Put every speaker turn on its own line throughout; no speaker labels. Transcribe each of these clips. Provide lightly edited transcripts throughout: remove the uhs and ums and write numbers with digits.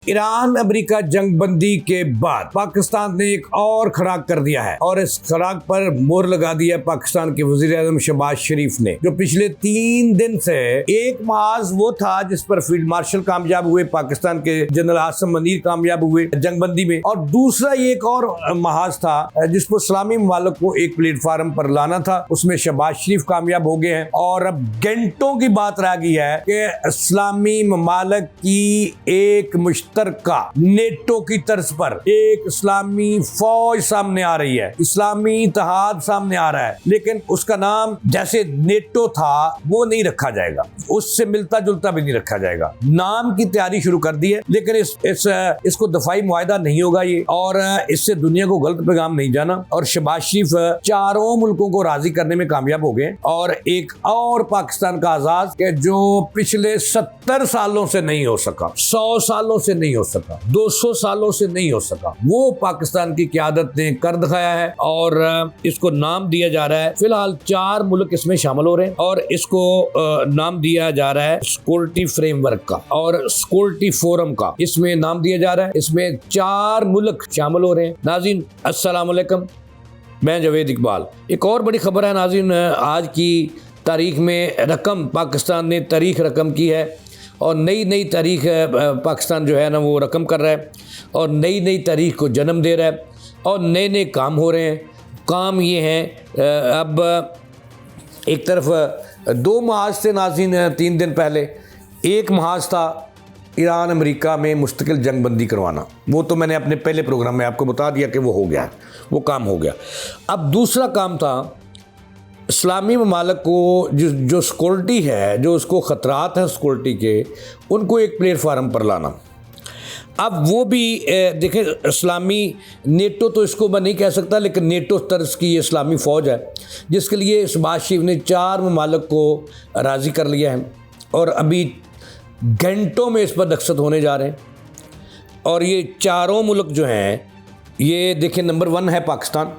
Iran America जंगबंदी के बाद पाकिस्तान ने एक और खड़ाक कर दिया है और इस खड़ाक पर मोहर लगा दिया है पाकिस्तान के वजीर आजम शहबाज शरीफ ने, जो पिछले 3 दिन से एक महाज वो था जिस पर फील्ड मार्शल कामयाब हुए, पाकिस्तान के जनरल आसिम मुनीर कामयाब हुए जंगबंदी में, और दूसरा एक और महाज था जिसको इस्लामी ममालिक को एक प्लेटफार्म पर लाना था, उसमें शहबाज शरीफ कामयाब हो गए हैं। और अब घंटों की बात रह गई है कि इस्लामी ममालिक की एक मुश्तरका नेटो की तर्ज पर एक इस्लामी फौज सामने आ रही है, इस्लामी इत्तेहाद सामने आ रहा है, लेकिन उसका नाम जैसे नेटो था वो नहीं रखा जाएगा, उससे मिलता जुलता भी नहीं रखा जाएगा। नाम की तैयारी शुरू कर दी है, लेकिन इसको दफाई मुआहदा नहीं होगा ये, और इससे दुनिया को गलत पैगाम नहीं जाना। और शहबाज शरीफ चारों मुल्कों को राजी करने में कामयाब हो गए, और एक और पाकिस्तान का आजाद के जो पिछले 70 सालों से नहीं हो सका, 100 सालों से नहीं हो सका, 200 सालों से नहीं हो सका, वो पाकिस्तान की क़यादत ने कर दिखाया है। और इसको नाम दिया जा रहा है, फिलहाल 4 मुल्क इसमें शामिल हो रहे हैं, और इसको नाम दिया जा रहा है सिक्योरिटी फ्रेमवर्क का और सिक्योरिटी फोरम का, इसमें नाम दिया जा रहा है। इसमें 4 मुल्क शामिल हो रहे हैं। नाज़रीन अस्सलाम वालेकुम, मैं जावेद इकबाल। एक और बड़ी खबर है नाज़रीन, आज की तारीख में रकम पाकिस्तान ने तारीख रकम की है, और नई तारीख पाकिस्तान जो है ना वो रकम कर रहा है, और नई तारीख को जन्म दे रहा है, और नए काम हो रहे हैं। काम ये हैं, अब एक तरफ 2 महाज से नाज़रीन 3 दिन पहले, एक महाज था ईरान अमेरिका में मुस्तकिल जंगबंदी करवाना, वो तो मैंने अपने पहले प्रोग्राम में आपको बता दिया कि वो हो गया, वो काम हो गया। अब दूसरा काम था इस्लामी ममालिक को जो सिक्योरिटी है, जो उसको ख़तरात हैं सिक्योरिटी के, उनको एक प्लेटफार्म पर लाना। अब वो भी देखें, इस्लामी नेटो तो इसको मैं नहीं कह सकता, लेकिन नेटो तर्ज की ये इस्लामी फ़ौज है जिसके लिए शहबाज शरीफ ने 4 ममालिक को राज़ी कर लिया है, और अभी घंटों में इस पर दस्तखत होने जा रहे हैं। और ये चारों मुल्क जो हैं, ये देखें, नंबर 1 है पाकिस्तान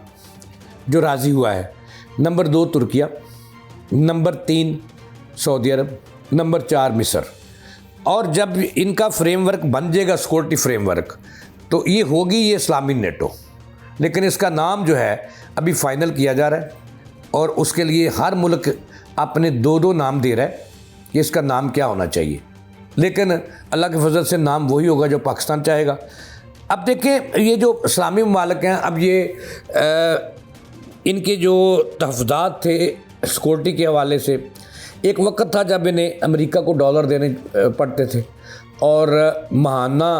जो राज़ी हुआ है, नंबर 2 तुर्किया, नंबर 3 सऊदी अरब, नंबर 4 मिस्र। और जब इनका फ्रेमवर्क बन जाएगा सिक्योरिटी फ्रेमवर्क, तो ये होगी ये इस्लामी नेटो, लेकिन इसका नाम जो है अभी फ़ाइनल किया जा रहा है, और उसके लिए हर मुल्क अपने 2-2 नाम दे रहा है कि इसका नाम क्या होना चाहिए, लेकिन अल्लाह के फजल से नाम वही होगा जो पाकिस्तान चाहेगा। अब देखें, ये जो इस्लामी ममालिक हैं, अब ये इनके जो तहफ़्फ़ुज़ात थे सिक्योरिटी के हवाले से, एक वक्त था जब इन्हें अमेरिका को डॉलर देने पड़ते थे, और महाना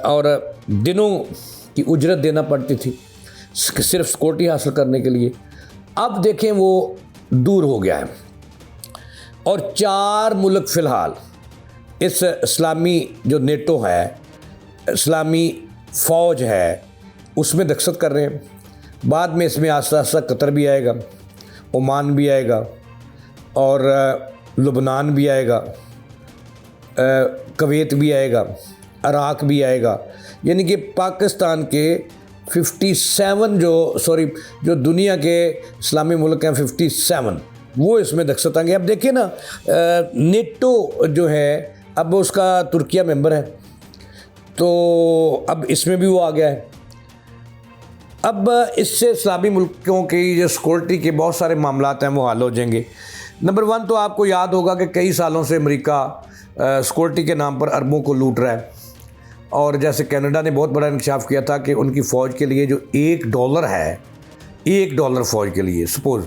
और दिनों की उजरत देना पड़ती थी सिर्फ सिक्योरिटी हासिल करने के लिए। अब देखें वो दूर हो गया है, और 4 मुल्क फ़िलहाल इस इस्लामी जो नेटो है, इस्लामी फ़ौज है, उसमें दस्तखत कर रहे हैं। बाद में इसमें आस्ता आस्ता कतर भी आएगा, ओमान भी आएगा, और लुबनान भी आएगा, कुवैत भी आएगा, इराक़ भी आएगा। यानी कि पाकिस्तान के 57 जो दुनिया के इस्लामी मुल्क हैं 57, वो इसमें दस्तखत आएंगे। अब देखिए ना, नेटो जो है अब उसका तुर्किया मेंबर है, तो अब इसमें भी वो आ गया है। अब इससे इस्लामी मुल्कों की जो सिक्योरिटी के बहुत सारे मामलात हैं वो हल हो जाएंगे। नंबर 1 तो आपको याद होगा कि कई सालों से अमेरिका सिक्योरिटी के नाम पर अरबों को लूट रहा है, और जैसे कनाडा ने बहुत बड़ा इंकशाफ किया था कि उनकी फ़ौज के लिए जो $1 है, $1 फ़ौज के लिए सपोज़,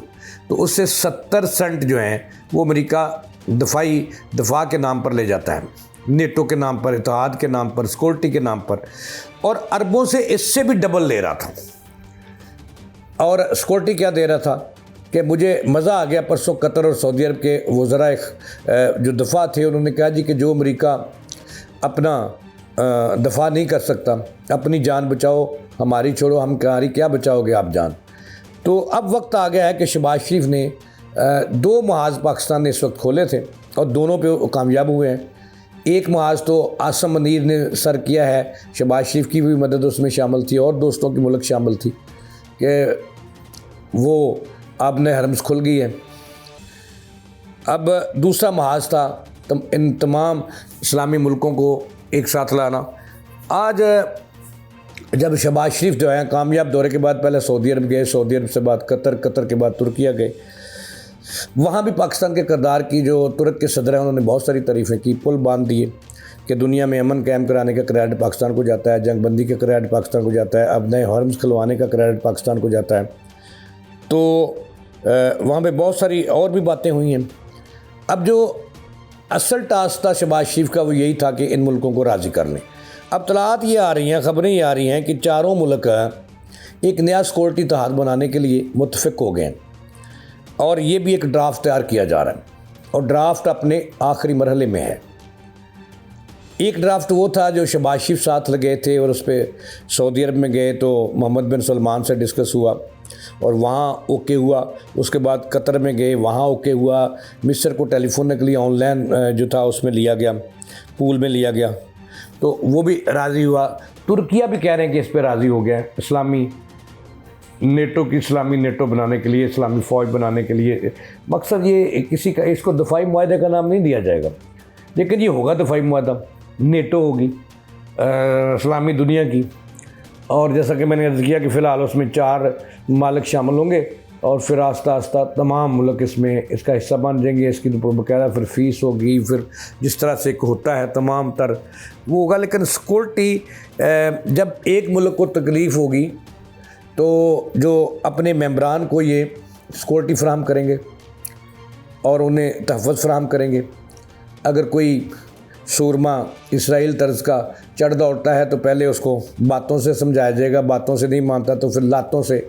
तो उससे 70 सेंट जो हैं वो अमेरिका दफा के नाम पर ले जाता है, नेटो के नाम पर, इत्तेहाद के नाम पर, सिक्योरिटी के नाम पर, और अरबों से इससे भी डबल ले रहा था। और सिक्योरिटी क्या दे रहा था कि मुझे मज़ा आ गया, परसों कतर और सऊदी अरब के वज़राए जो दफ़ा थे, उन्होंने कहा जी कि जो अमेरिका अपना दफ़ा नहीं कर सकता, अपनी जान बचाओ, हमारी छोड़ो, हमारी क्या बचाओगे आप जान। तो अब वक्त आ गया है कि शहबाज शरीफ ने 2 महाज पाकिस्तान ने इस वक्त खोले थे, और दोनों पे वो कामयाब हुए हैं। एक महाज तो आसिम मुनीर ने सर किया है, शहबाज शरीफ की भी मदद उसमें शामिल थी, और दोस्तों की मुल्क शामिल थी कि वो आपने हरम्स खुल गई है। अब दूसरा महाज था इन तमाम इस्लामी मुल्कों को एक साथ लाना, आज जब शहबाज शरीफ जो है कामयाब दौरे के बाद पहले सऊदी अरब गए, सऊदी अरब से बाद कतर, कतर के बाद तुर्किया गए, वहाँ भी पाकिस्तान के किरदार की जो तुर्क के सदर हैं उन्होंने बहुत सारी तारीफ़ें की, पुल बांध दिए कि दुनिया में अमन कायम कराने का क्रेडिट पाकिस्तान को जाता है, जंगबंदी का क्रेडिट पाकिस्तान को जाता है, अब नए हॉर्म्स खुलवाने का क्रेडिट पाकिस्तान को जाता है। तो वहाँ पे बहुत सारी और भी बातें हुई हैं। अब जो असल टास्क था शहबाज शरीफ का वो यही था कि इन मुल्कों को राज़ी कर लें। अब तलात ये आ रही हैं, ख़बरें ये आ रही हैं कि चारों मुल्क एक नया सिक्योरिटी इत्तेहाद बनाने के लिए मुत्तफ़िक हो गए हैं और ये भी एक ड्राफ्ट तैयार किया जा रहा है और ड्राफ्ट अपने आखिरी मरहले में है। एक ड्राफ्ट वो था जो शहबाज शरीफ साथ लगे थे और उस पर सऊदी अरब में गए तो मोहम्मद बिन सलमान से डिस्कस हुआ और वहाँ ओके हुआ। उसके बाद कतर में गए, वहाँ ओके हुआ। मिस्र को टेलीफोन के लिए ऑनलाइन जो था उसमें लिया गया, पूल में लिया गया, तो वो भी राज़ी हुआ। तुर्किया भी कह रहे हैं कि इस पर राज़ी हो गया है, इस्लामी नेटो बनाने के लिए, इस्लामी फ़ौज बनाने के लिए। मकसद ये किसी का, इसको दफ़ाई मुआहदे का नाम नहीं दिया जाएगा, लेकिन ये होगा दफ़ाई मुआहदा। नेटो होगी इस्लामी दुनिया की, और जैसा कि मैंने अर्ज़ किया कि फ़िलहाल उसमें 4 मालिक शामिल होंगे और फिर आस्ता आस्ता तमाम मुल्क इसमें इसका हिस्सा बन जाएंगे। इसकी तो बकायदा फिर फ़ीस होगी, फिर जिस तरह से एक होता है तमाम तर वो होगा। लेकिन सिक्योरिटी जब एक मुल्क को तकलीफ़ होगी तो जो अपने मेंबरान को ये सिक्योरिटी फ़राहम करेंगे और उन्हें तहफ़्फ़ुज़ फ़राहम करेंगे। अगर कोई सूरमा इसराइल तर्ज का चढ़ दौड़ता है तो पहले उसको बातों से समझाया जाएगा, बातों से नहीं मानता तो फिर लातों से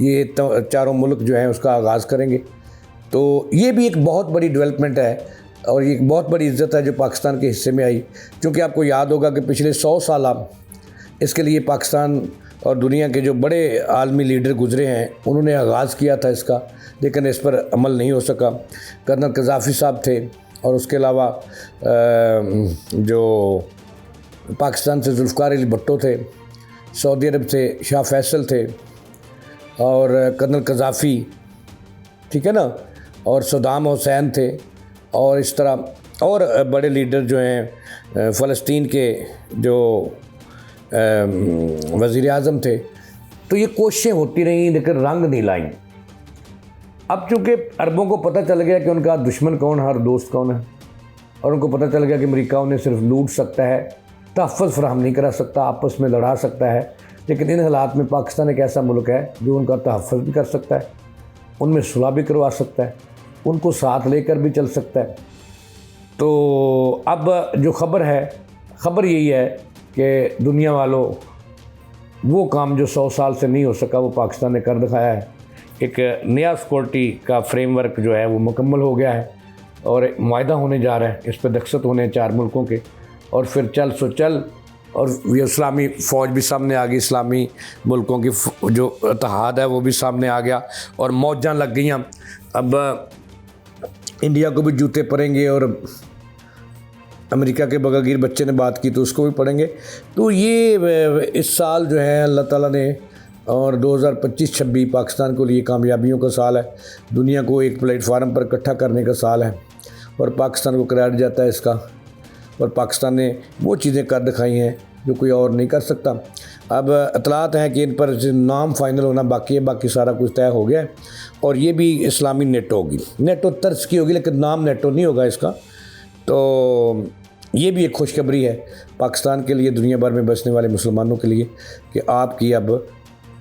ये चारों मुल्क जो हैं उसका आगाज़ करेंगे। तो ये भी एक बहुत बड़ी डेवलपमेंट है और ये एक बहुत बड़ी इज़्ज़त है जो पाकिस्तान के हिस्से में आई। क्योंकि आपको याद होगा कि पिछले 100 साल इसके लिए पाकिस्तान और दुनिया के जो बड़े आलमी लीडर गुज़रे हैं उन्होंने आगाज़ किया था इसका, लेकिन इस पर अमल नहीं हो सका। कर्नल कज़ाफ़ी साहब थे और उसके अलावा जो पाकिस्तान से जुल्फ़िकार अली भुट्टो थे, सऊदी अरब से शाह फैसल थे और कर्नल कज़ाफ़ी, ठीक है ना, और सद्दाम हुसैन थे और इस तरह और बड़े लीडर जो हैं फ़लस्तीन के जो वज़ीर आज़म थे। तो ये कोशिशें होती रहीं लेकिन रंग नहीं लाईं। अब चूँकि अरबों को पता चल गया कि उनका दुश्मन कौन है और दोस्त कौन है, और उनको पता चल गया कि अमेरिका उन्हें सिर्फ लूट सकता है, तहफ़्फ़ुज़ फ़राहम नहीं करा सकता, आपस में लड़ा सकता है, लेकिन इन हालात में पाकिस्तान एक ऐसा मुल्क है जो उनका तहफ़्फ़ुज़ भी कर सकता है, उनमें सुलह भी करवा सकता है, उनको साथ लेकर भी चल सकता है। तो अब जो खबर यही है कि दुनिया वालों, वो काम जो 100 साल से नहीं हो सका वो पाकिस्तान ने कर दिखाया है। एक नया सिक्योरिटी का फ्रेमवर्क जो है वो मुकम्मल हो गया है और मुआहदा होने जा रहा है, इस पर दस्तखत होने 4 मुल्कों के, और फिर चल और ये इस्लामी फ़ौज भी सामने आ गई, इस्लामी मुल्कों की जो इत्तेहाद है वो भी सामने आ गया और मौजां लग गई। अब इंडिया को भी जूते पड़ेंगे और अमेरिका के बगलगीर बच्चे ने बात की तो उसको भी पड़ेंगे। तो ये इस साल जो है अल्लाह ताला ने, और 2025-26 पाकिस्तान को लिए कामयाबियों का साल है, दुनिया को एक प्लेटफार्म पर इकट्ठा करने का साल है और पाकिस्तान को क्रेडिट जाता है इसका, और पाकिस्तान ने वो चीज़ें कर दिखाई हैं जो कोई और नहीं कर सकता। अब इतलात हैं कि इन पर नाम फाइनल होना बाकी है, बाकी सारा कुछ तय हो गया है और ये भी इस्लामी नेटो होगी, नेटो तर्ज की होगी, लेकिन नाम नेटो नहीं होगा इसका। तो ये भी एक खुशखबरी है पाकिस्तान के लिए, दुनिया भर में बसने वाले मुसलमानों के लिए, कि आपकी अब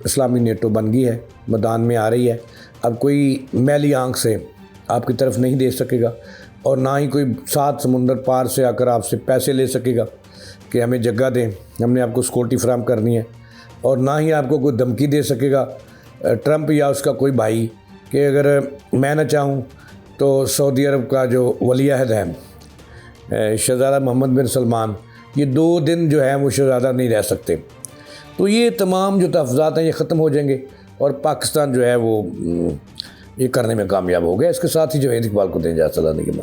इस्लामी नेटो बन गई है, मैदान में आ रही है। अब कोई मैली आंख से आपकी तरफ नहीं दे सकेगा और ना ही कोई 7 समुंदर पार से आकर आपसे पैसे ले सकेगा कि हमें जगह दें, हमने आपको सिक्योरिटी फराहम करनी है, और ना ही आपको कोई धमकी दे सकेगा ट्रंप या उसका कोई भाई कि अगर मैं ना चाहूँ तो सऊदी अरब का जो वली-ए-अहद है शहज़ादा मोहम्मद बिन सलमान, ये 2 दिन जो है वो शहज़ादा नहीं रह सकते। तो ये तमाम जो तहफ़्फ़ुज़ात हैं ये ख़त्म हो जाएंगे और पाकिस्तान जो है वो ये करने में कामयाब हो गया। इसके साथ ही जो है इकबाल को दें इजाज़त, के बाद।